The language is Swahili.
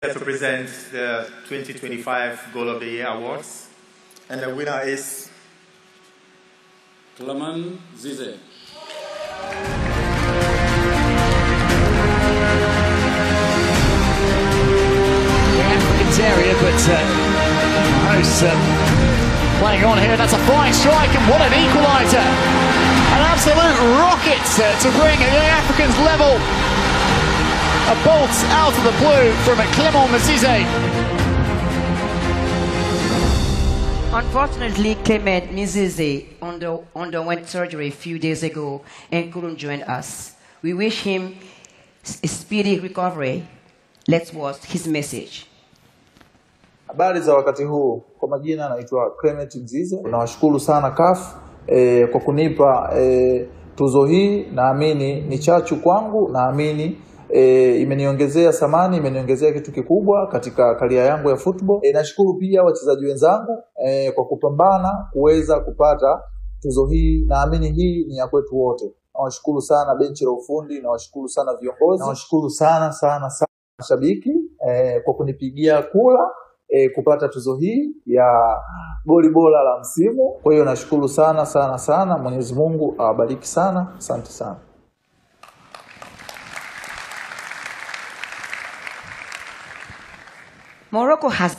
To present the 2025 Goal of the Year Awards. And the winner is Clement Zize. The Africans area, but hosts playing on here. That's a fine strike, and what an equaliser! An absolute rocket to bring the Africans level. A bolt out of the blue from Clement Zize. Unfortunately, Clement Zize underwent surgery a few days ago and couldn't join us. We wish him a speedy recovery. Let's watch his message. Habari za wakati huu, kwa majina naitwa Clement Zize. Nawashukuru sana CAF kwa kunipa tuzo hii. Naamini ni chachu kwangu, naamini imeniongezea thamani, imeniongezea kitu kikubwa katika karia yangu ya football. Nashukuru pia wachezaji wenzangu kwa kupambana kuweza kupata tuzo hii. Naamini hii ni ya kwetu wote. Nawashukuru sana benchi la ufundi, nawashukuru sana viongozi, nawashukuru sana mashabiki kwa kunipigia kura kupata tuzo hii ya goli bora la msimu. Kwa hiyo nashukuru sana. Mwenyezi Mungu awabariki sana. Asante sana. Morocco has